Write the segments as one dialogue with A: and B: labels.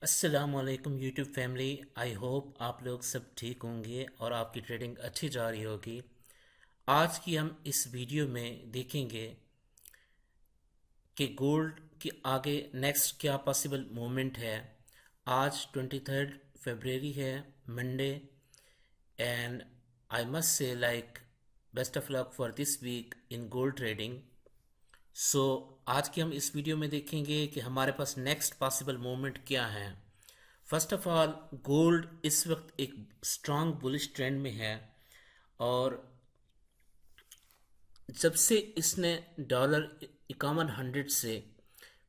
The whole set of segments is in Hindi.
A: अस्सलामुअलैकुम यूट्यूब फैमिली। आई होप आप लोग सब ठीक होंगे और आपकी ट्रेडिंग अच्छी जा रही होगी। आज की हम इस वीडियो में देखेंगे कि गोल्ड के आगे नेक्स्ट क्या पॉसिबल मूवमेंट है। आज 23 फरवरी है, Monday, and I must say like best of luck for this week in gold trading. So आज की हम इस वीडियो में देखेंगे कि हमारे पास नेक्स्ट पॉसिबल मूवमेंट क्या है। फर्स्ट ऑफ ऑल, गोल्ड इस वक्त एक स्ट्रांग बुलिश ट्रेंड में है और जब से इसने डॉलर 5100 से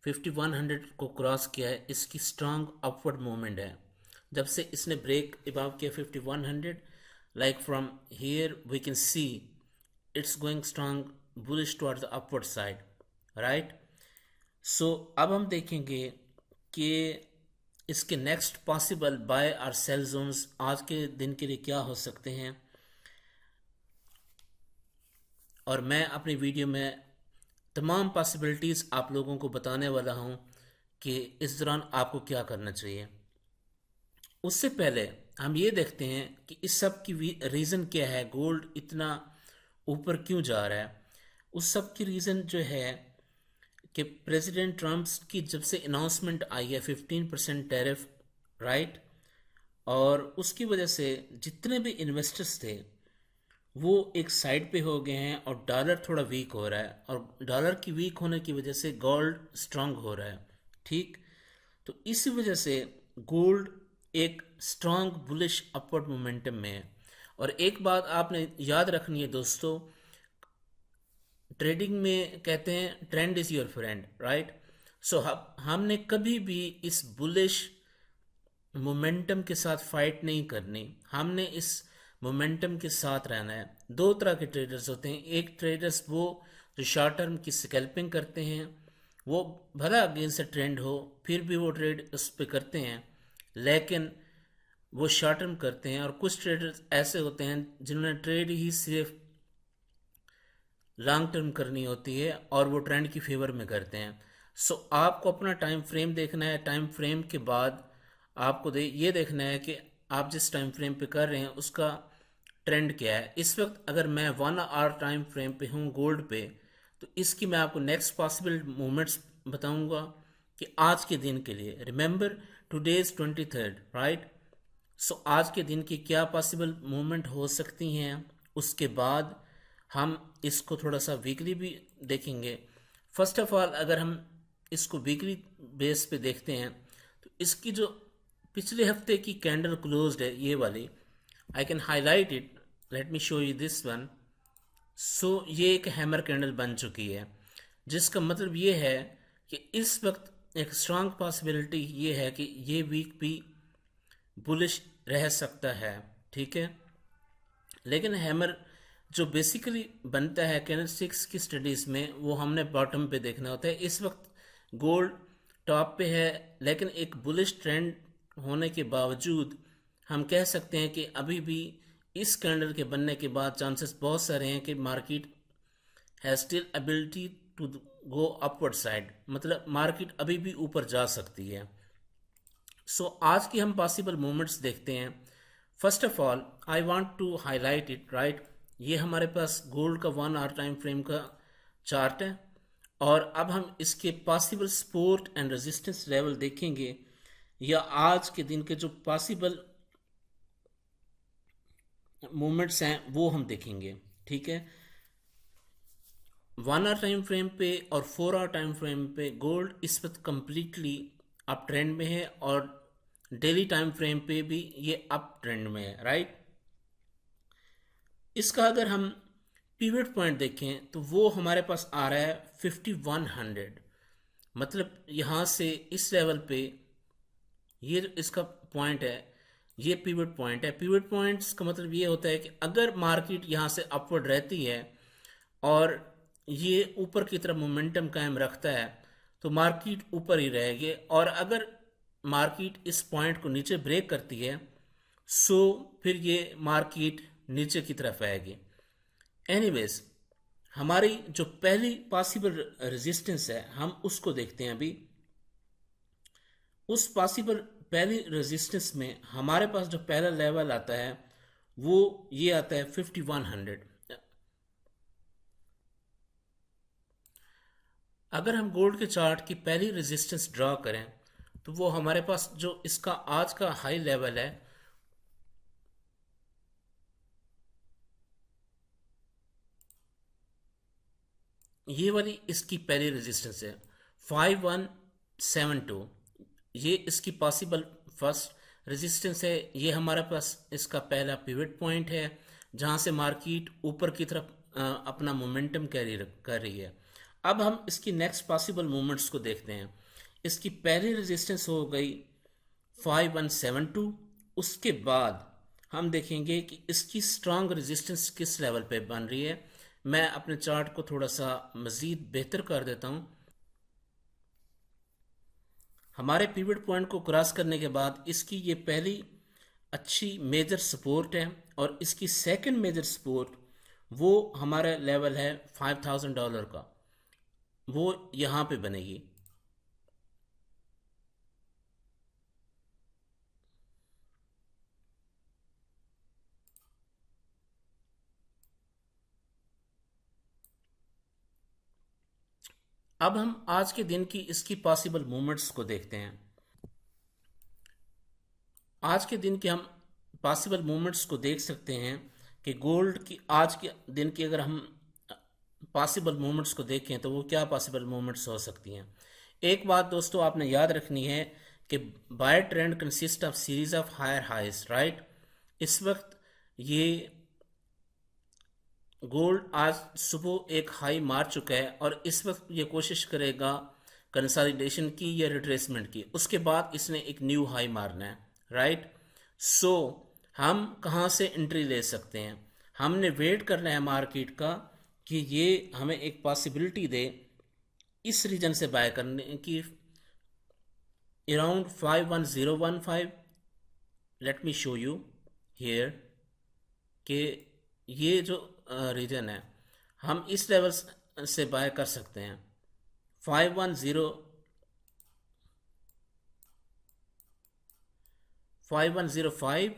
A: 5100 को क्रॉस किया है, इसकी स्ट्रांग अपवर्ड मूवमेंट है। जब से इसने ब्रेक अबाउ किया 5100, like from here we can see it's going strong bullish towards the upward side, right. So अब हम देखेंगे कि इसके नेक्स्ट पॉसिबल बाय और सेल जोन्स आज के दिन के लिए क्या हो सकते हैं, और मैं अपनी वीडियो में तमाम पॉसिबिलिटीज़ आप लोगों को बताने वाला हूं कि इस दौरान आपको क्या करना चाहिए। उससे पहले हम ये देखते हैं कि इस सब की रीज़न क्या है, गोल्ड इतना ऊपर क्यों जा रहा है। उस सब की रीज़न जो है कि प्रेसिडेंट ट्रम्प की जब से अनाउंसमेंट आई है 15% टैरिफ, राइट, और उसकी वजह से जितने भी इन्वेस्टर्स थे वो एक साइड पे हो गए हैं और डॉलर थोड़ा वीक हो रहा है, और डॉलर की वीक होने की वजह से गोल्ड स्ट्रांग हो रहा है, ठीक। तो इसी वजह से गोल्ड एक स्ट्रांग बुलिश अपवर्ड मोमेंटम में है। और एक बात आपने याद रखनी है दोस्तों, ट्रेडिंग में कहते हैं trend is your friend, right. So हमने कभी भी इस बुलिश मोमेंटम के साथ फाइट नहीं करनी, हमने इस मोमेंटम के साथ रहना है। दो तरह के ट्रेडर्स होते हैं, एक ट्रेडर्स वो जो शॉर्ट टर्म की स्कैल्पिंग करते हैं, वो भला अगेंस्ट ट्रेंड हो फिर भी वो ट्रेड उस पर करते हैं, लेकिन वो शॉर्ट टर्म करते हैं। और कुछ ट्रेडर्स ऐसे होते हैं जिन्होंने ट्रेड ही सिर्फ लॉन्ग टर्म करनी होती है और वो ट्रेंड की फेवर में करते हैं। सो आपको अपना टाइम फ्रेम देखना है, टाइम फ्रेम के बाद आपको ये देखना है कि आप जिस टाइम फ्रेम पे कर रहे हैं उसका ट्रेंड क्या है। इस वक्त अगर मैं 1 आवर टाइम फ्रेम पे हूँ गोल्ड पे, तो इसकी मैं आपको नेक्स्ट पॉसिबल मूवमेंट्स बताऊंगा कि आज के दिन के लिए। Remember today is 23, right. So आज के दिन की क्या पॉसिबल मूवमेंट हो सकती हैं, उसके बाद हम इसको थोड़ा सा वीकली भी देखेंगे। फर्स्ट ऑफ ऑल, अगर हम इसको वीकली बेस पे देखते हैं तो इसकी जो पिछले हफ्ते की कैंडल क्लोज्ड है, ये वाली, I can highlight it, let me show you this one. So ये एक हैमर कैंडल बन चुकी है, जिसका मतलब ये है कि इस वक्त एक स्ट्रांग पॉसिबिलिटी ये है कि ये वीक भी बुलिश रह सकता है, ठीक है। लेकिन हैमर जो बेसिकली बनता है कैंडलस्टिक्स की स्टडीज़ में, वो हमने बॉटम पे देखना होता है। इस वक्त गोल्ड टॉप पे है, लेकिन एक बुलिश ट्रेंड होने के बावजूद हम कह सकते हैं कि अभी भी इस कैंडल के बनने के बाद चांसेस बहुत सारे हैं कि market has still ability to go upward side, मतलब मार्केट अभी भी ऊपर जा सकती है। सो आज की हम पॉसिबल मूवमेंट्स देखते हैं। First of all I want to highlight it, right. ये हमारे पास गोल्ड का 1 आवर टाइम फ्रेम का चार्ट है, और अब हम इसके possible support and resistance level देखेंगे, या आज के दिन के जो पॉसिबल मूवमेंट्स हैं वो हम देखेंगे, ठीक है। 1 आवर टाइम फ्रेम पे और 4 आवर टाइम फ्रेम पे गोल्ड इस वक्त कंप्लीटली अप ट्रेंड में है, और डेली टाइम फ्रेम पे भी ये अप ट्रेंड में है, राइट। इसका अगर हम पिवट पॉइंट देखें तो वो हमारे पास आ रहा है 5100, मतलब यहाँ से इस लेवल पे ये जो इसका पॉइंट है, ये पिवट पॉइंट है। पिवट पॉइंट्स का मतलब ये होता है कि अगर मार्केट यहाँ से अपवर्ड रहती है और ये ऊपर की तरफ मोमेंटम कायम रखता है तो मार्केट ऊपर ही रहेगी, और अगर मार्केट इस पॉइंट को नीचे ब्रेक करती है सो फिर ये मार्केट नीचे की तरफ आएगी। एनीवेज, हमारी जो पहली पॉसिबल रेजिस्टेंस है हम उसको देखते हैं अभी। उस पॉसिबल पहली रेजिस्टेंस में हमारे पास जो पहला लेवल आता है वो ये आता है 5100। अगर हम गोल्ड के चार्ट की पहली रेजिस्टेंस ड्रॉ करें तो वो हमारे पास जो इसका आज का हाई लेवल है, ये वाली इसकी पहली रेजिस्टेंस है 5172। ये इसकी पॉसिबल फर्स्ट रेजिस्टेंस है। ये हमारे पास इसका पहला पिवट पॉइंट है जहां से मार्केट ऊपर की तरफ अपना मोमेंटम कैरी कर रही है। अब हम इसकी नेक्स्ट पॉसिबल मूवमेंट्स को देखते हैं। इसकी पहली रेजिस्टेंस हो गई 5172। उसके बाद हम देखेंगे कि इसकी स्ट्रांग रेजिस्टेंस किस लेवल पे बन रही है। मैं अपने चार्ट को थोड़ा सा मज़ीद बेहतर कर देता हूँ। हमारे पिवट पॉइंट को क्रॉस करने के बाद इसकी ये पहली अच्छी मेजर सपोर्ट है और इसकी सेकंड मेजर सपोर्ट वो हमारा लेवल है $5000 का, वो यहाँ पे बनेगी। अब हम आज के दिन की इसकी पॉसिबल मूवमेंट्स को देखते हैं। आज के दिन के हम पॉसिबल मूवमेंट्स को देख सकते हैं कि गोल्ड की आज के दिन की अगर हम पॉसिबल मूवमेंट्स को देखें तो वो क्या पॉसिबल मूवमेंट्स हो सकती हैं। एक बात दोस्तों आपने याद रखनी है कि by trend consist of series of higher highs, right. इस वक्त ये गोल्ड आज सुबह एक हाई मार चुका है और इस वक्त ये कोशिश करेगा कंसोलिडेशन की या रिट्रेसमेंट की, उसके बाद इसने एक न्यू हाई मारना है, राइट। सो हम कहाँ से एंट्री ले सकते हैं? हमने वेट करना है मार्केट का कि ये हमें एक पॉसिबिलिटी दे इस रीजन से बाय करने की, around 51015। Late me show you here कि ये जो रीजन है हम इस लेवल से बाय कर सकते हैं 5105,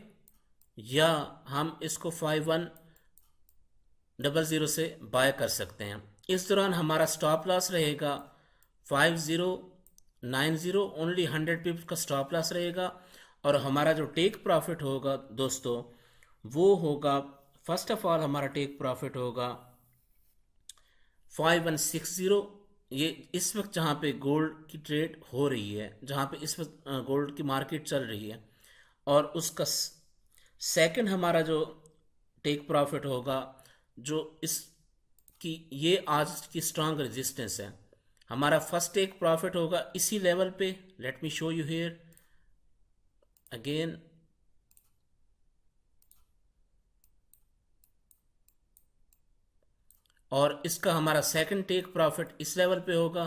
A: या हम इसको 5100 से बाय कर सकते हैं। इस दौरान हमारा स्टॉप लॉस रहेगा 5090, ओनली 100 पिप्स का स्टॉप लॉस रहेगा। और हमारा जो टेक प्रॉफिट होगा दोस्तों वो होगा, फर्स्ट ऑफ ऑल हमारा टेक प्रॉफिट होगा 5160। ये इस वक्त जहाँ पे गोल्ड की ट्रेड हो रही है, जहाँ पे इस वक्त गोल्ड की मार्केट चल रही है, और उसका सेकंड हमारा जो टेक प्रॉफिट होगा जो इसकी ये आज की स्ट्रांग रेजिस्टेंस है। हमारा फर्स्ट टेक प्रॉफिट होगा इसी लेवल पे। Late me show you here again. और इसका हमारा सेकंड टेक प्रॉफिट इस लेवल पे होगा,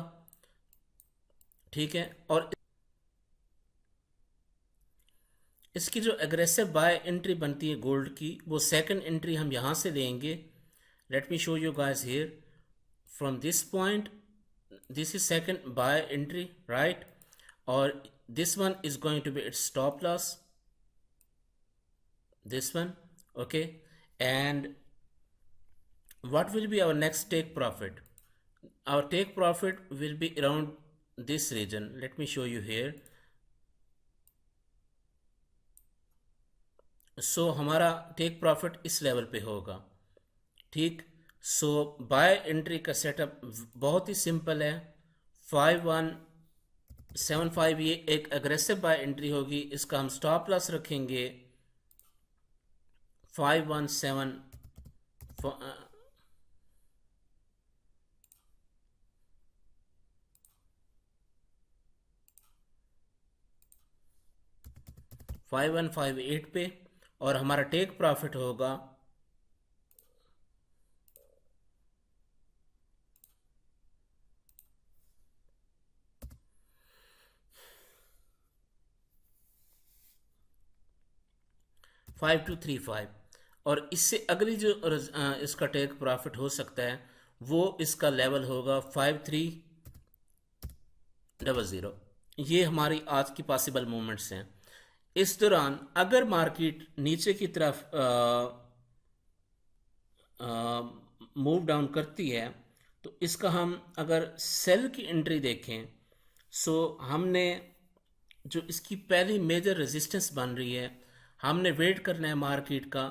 A: ठीक है। और इसकी जो एग्रेसिव बाय एंट्री बनती है गोल्ड की, वो सेकंड एंट्री हम यहां से लेंगे। Let me show you guys here from this point, this is second buy entry, right. और this one is going to be it's stop loss, this one, okay। And what will be our next take profit? Our take profit will be around this region. Let me show you here. So हमारा टेक प्रॉफिट इस लेवल पे होगा, ठीक। सो बाय एंट्री का सेटअप बहुत ही सिंपल है। 5175 ये एक एग्रेसिव बाय एंट्री होगी, इसका हम स्टॉप लॉस रखेंगे 517 5158 पे, और हमारा टेक प्रॉफिट होगा 5235। और इससे अगली जो इसका टेक प्रॉफिट हो सकता है वो इसका लेवल होगा 5300। ये हमारी आज की पॉसिबल मूवमेंट्स हैं। इस दौरान अगर मार्केट नीचे की तरफ मूव डाउन करती है तो इसका हम अगर सेल की एंट्री देखें, सो हमने जो इसकी पहली मेजर रेजिस्टेंस बन रही है, हमने वेट करना है मार्केट का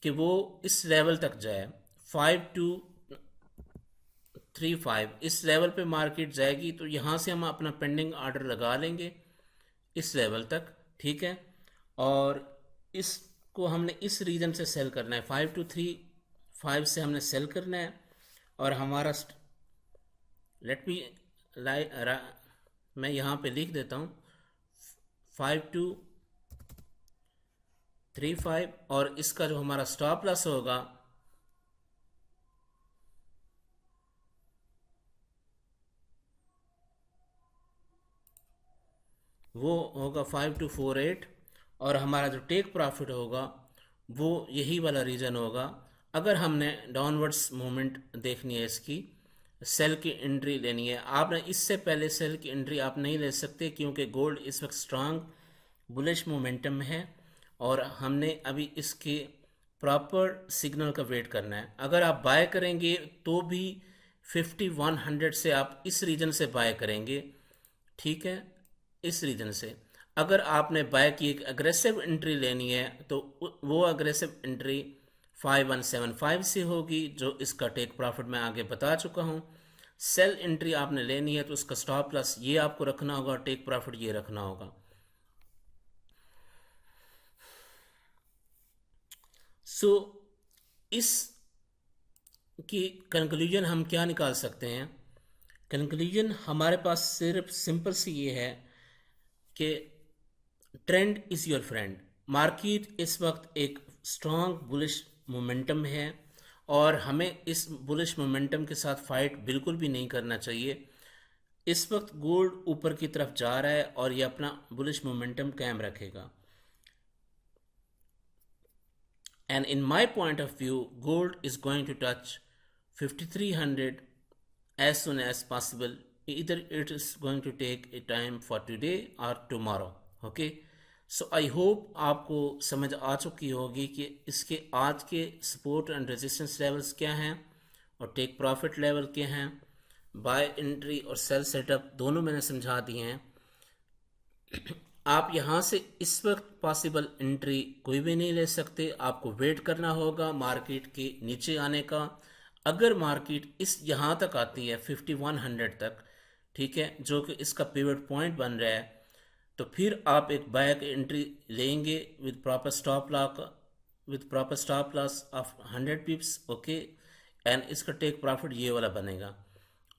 A: कि वो इस लेवल तक जाए, 5235। इस लेवल पे मार्केट जाएगी तो यहाँ से हम अपना पेंडिंग ऑर्डर लगा लेंगे इस लेवल तक, ठीक है। और इसको हमने इस रीजन से सेल करना है, 5235 से हमने सेल करना है। और हमारा लेट मी मैं यहाँ पे लिख देता हूँ 5235, और इसका जो हमारा स्टॉप लॉस होगा वो होगा 5248, और हमारा जो टेक प्रॉफिट होगा वो यही वाला रीजन होगा। अगर हमने डाउनवर्ड्स मूवमेंट देखनी है, इसकी सेल की एंट्री लेनी है, आपने इससे पहले सेल की एंट्री आप नहीं ले सकते क्योंकि गोल्ड इस वक्त स्ट्रांग बुलिश मोमेंटम में है और हमने अभी इसके प्रॉपर सिग्नल का वेट करना है। अगर आप बाय करेंगे तो भी 5100 से आप इस रीजन से बाय करेंगे, ठीक है, इस रीजन से। अगर आपने बाय की एक अग्रेसिव एंट्री लेनी है तो वो अग्रेसिव एंट्री 5175 से होगी, जो इसका टेक प्रॉफिट मैं आगे बता चुका हूँ। सेल एंट्री आपने लेनी है तो उसका स्टॉप लॉस ये आपको रखना होगा, टेक प्रॉफिट ये रखना होगा। सो इस की कंक्लूजन हम क्या निकाल सकते हैं? कंक्लूजन हमारे पास सिर्फ सिंपल सी ये है कि trend is your friend. Market इस वक्त एक स्ट्रॉन्ग बुलिश मोमेंटम है और हमें इस बुलिश मोमेंटम के साथ फाइट बिल्कुल भी नहीं करना चाहिए। इस वक्त गोल्ड ऊपर की तरफ जा रहा है और ये अपना बुलिश मोमेंटम कायम रखेगा। And in my point of view, gold is going to touch 5300 as soon as possible. Either it is going to take a time for today or tomorrow. Okay. So I hope आपको समझ आ चुकी होगी कि इसके आज के सपोर्ट एंड रेजिस्टेंस लेवल्स क्या हैं और टेक प्रॉफिट लेवल क्या हैं, बाय एंट्री और सेल सेटअप दोनों मैंने समझा दिए हैं। आप यहाँ से इस वक्त पॉसिबल एंट्री कोई भी नहीं ले सकते, आपको वेट करना होगा मार्केट के नीचे आने का। अगर मार्केट इस यहाँ तक आती है 5100 तक, ठीक है, जो कि इसका पिवट पॉइंट बन रहा है, तो फिर आप एक बाय एंट्री लेंगे with proper stop loss of 100 पिप्स, okay, and इसका टेक प्रॉफिट ये वाला बनेगा।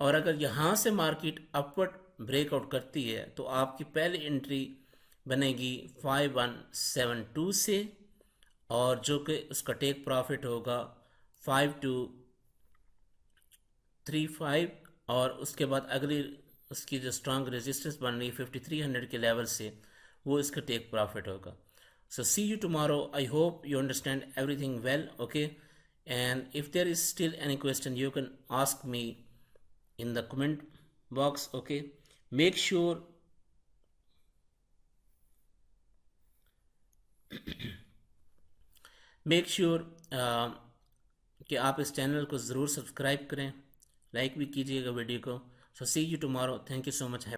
A: और अगर यहाँ से मार्केट अपवर्ड ब्रेकआउट करती है तो आपकी पहली एंट्री बनेगी 5172 से, और जो कि उसका टेक प्रॉफिट होगा 5235, और उसके बाद अगली उसकी जो स्ट्रांग रेजिस्टेंस बन रही है 5300 के लेवल से, वो इसका टेक प्रॉफिट होगा। So see you tomorrow. I hope you understand everything well, okay? And if there is still any question, you can ask me in the comment box, okay? Make sure कि आप इस चैनल को ज़रूर सब्सक्राइब करें, लाइक भी कीजिएगा वीडियो को। So see you tomorrow. Thank you so much.